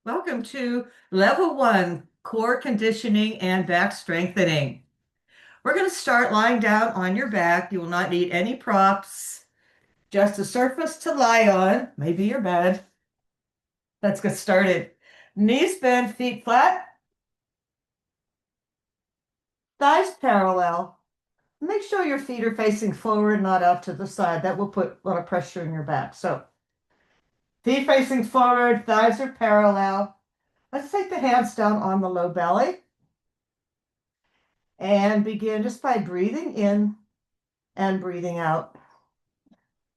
Welcome to Level 1 Core Conditioning and Back Strengthening. We're going to start lying down on your back. You will not need any props, just a surface to lie on, maybe your bed. Let's get started. Knees bent, feet flat, thighs parallel. Make sure your feet are facing forward, not out to the side. That will put a lot of pressure in your back. So, feet facing forward, thighs are parallel. Let's take the hands down on the low belly. And begin just by breathing in and breathing out.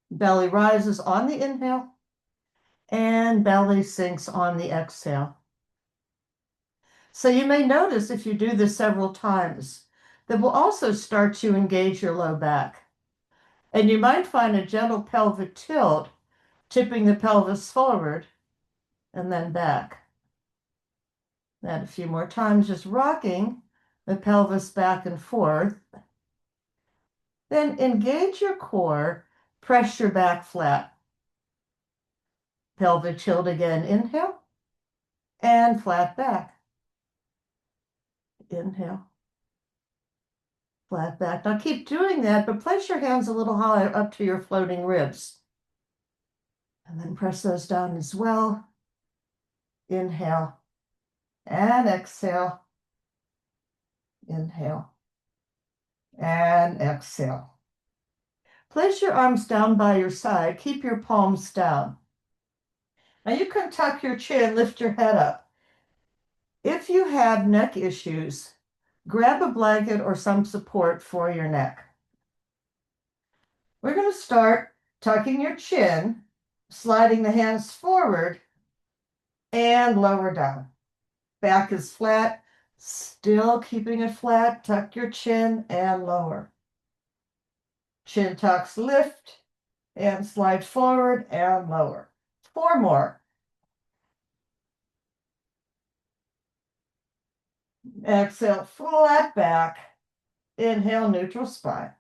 Belly rises on the inhale and belly sinks on the exhale. So you may notice if you do this several times that will also start to engage your low back. And you might find a gentle pelvic tilt, tipping the pelvis forward and then back. Then a few more times, just rocking the pelvis back and forth. Then engage your core, press your back flat. Pelvic tilt again, inhale, and flat back. Inhale, flat back. Now keep doing that, but place your hands a little higher up to your floating ribs. And then press those down as well. Inhale, and exhale. Inhale, and exhale. Place your arms down by your side. Keep your palms down. Now you can tuck your chin, lift your head up. If you have neck issues, grab a blanket or some support for your neck. We're going to start tucking your chin, sliding the hands forward and lower down. Back is flat, still keeping it flat. Tuck your chin and lower. Chin tucks, lift and slide forward and lower. 4 more. Exhale, flat back. Inhale, neutral spine.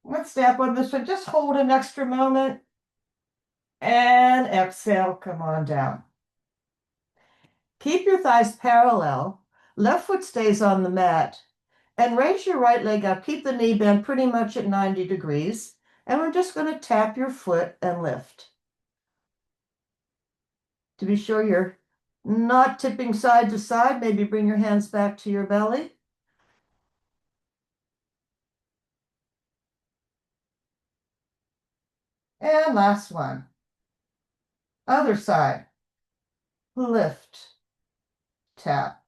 Let's step on this one. Just hold an extra moment. And exhale, come on down. Keep your thighs parallel. Left foot stays on the mat. And raise your right leg up. Keep the knee bent pretty much at 90 degrees. And we're just going to tap your foot and lift. To be sure you're not tipping side to side, maybe bring your hands back to your belly. And last one. Other side. Lift. Tap.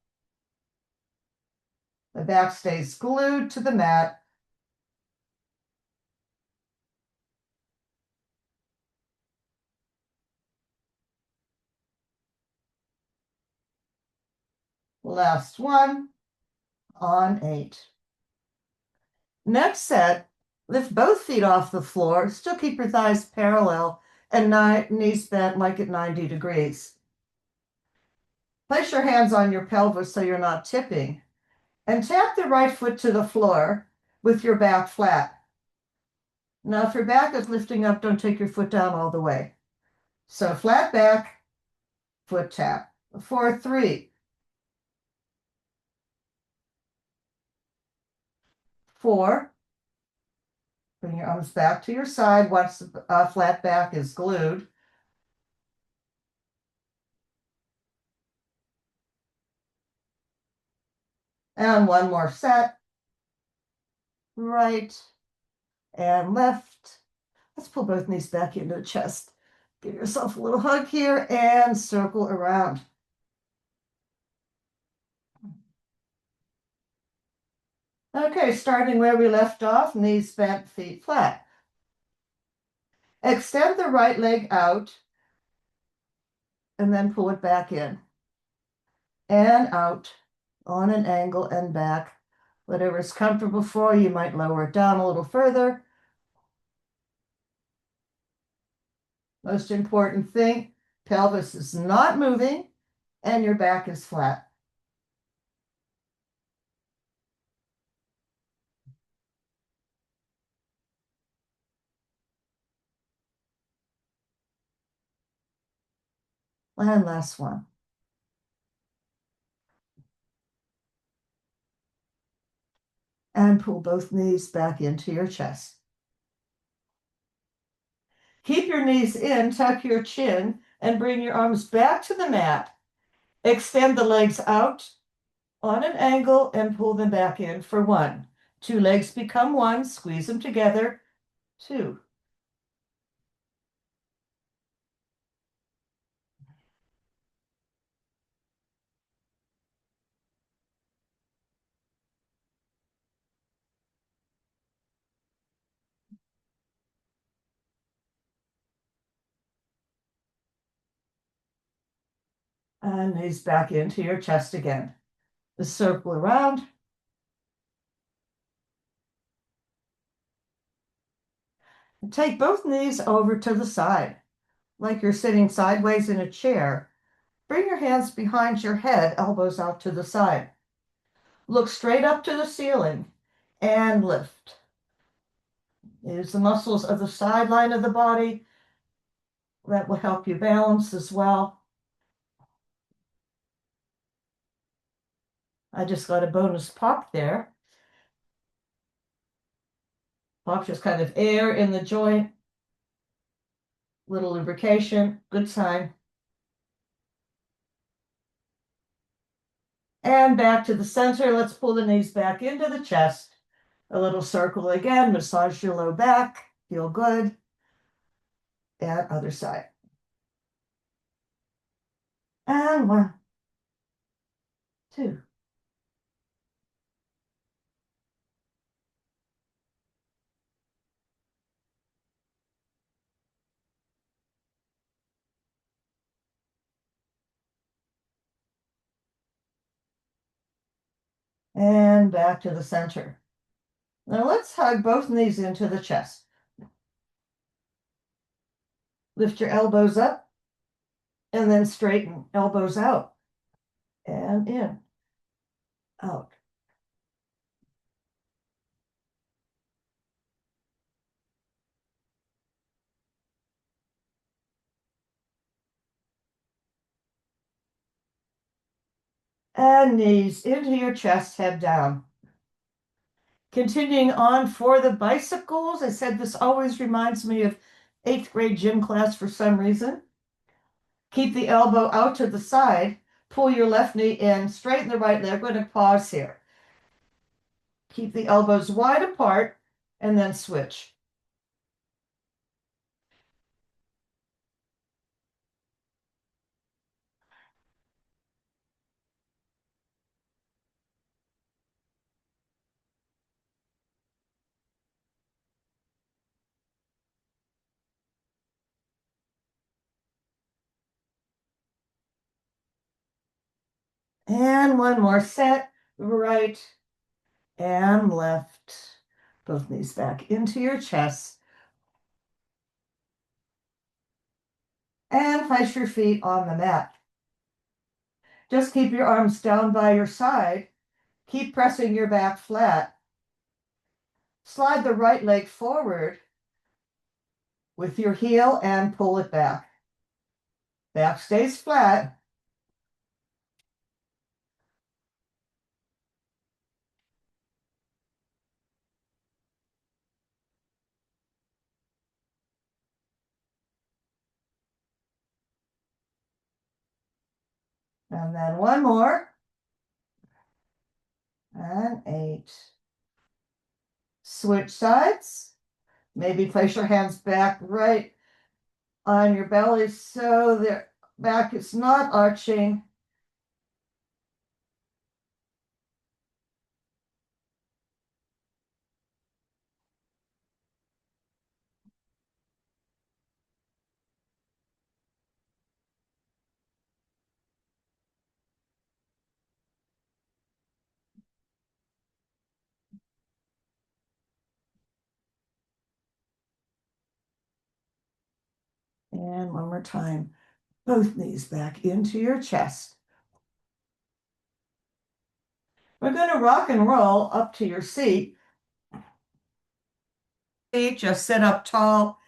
The back stays glued to the mat. Last one on 8. Next set, lift both feet off the floor. Still keep your thighs parallel and knees bent like at 90 degrees. Place your hands on your pelvis so you're not tipping. And tap the right foot to the floor with your back flat. Now, if your back is lifting up, don't take your foot down all the way. So flat back, foot tap. 4, 3, 4. Bring your arms back to your side once the flat back is glued. And one more set. Right and left. Let's pull both knees back into the chest. Give yourself a little hug here and circle around. Okay, starting where we left off, knees bent, feet flat. Extend the right leg out and then pull it back in and out on an angle and back. Whatever is comfortable for you, you might lower it down a little further. Most important thing, pelvis is not moving and your back is flat. And last one. And pull both knees back into your chest. Keep your knees in, tuck your chin, and bring your arms back to the mat. Extend the legs out on an angle and pull them back in for one. Two legs become one, squeeze them together, two. And knees back into your chest again. The circle around. And take both knees over to the side, like you're sitting sideways in a chair. Bring your hands behind your head, elbows out to the side. Look straight up to the ceiling and lift. Use the muscles of the sideline of the body. That will help you balance as well. I just got a bonus pop there. Pop just kind of air in the joint. Little lubrication, good sign. And back to the center. Let's pull the knees back into the chest. A little circle again. Massage your low back. Feel good. And other side. And one, two. And back to the center. Now let's hug both knees into the chest. Lift your elbows up and then straighten elbows out and in, out. And knees into your chest, head down. Continuing on for the bicycles, I said this always reminds me of 8th grade gym class for some reason. Keep the elbow out to the side, pull your left knee in, straighten the right leg. We're going to pause here. Keep the elbows wide apart and then switch. And one more set, right and left. Both knees back into your chest. And place your feet on the mat. Just keep your arms down by your side. Keep pressing your back flat. Slide the right leg forward with your heel and pull it back. Back stays flat. And then one more. And 8. Switch sides. Maybe place your hands back right on your belly so the back is not arching. And one more time. Both knees back into your chest. We're going to rock and roll up to your seat. Just sit up tall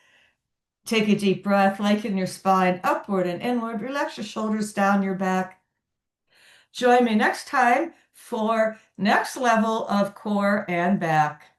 Take a deep breath, lengthen your spine upward and inward. Relax your shoulders down your back. Join me next time for next level of core and back.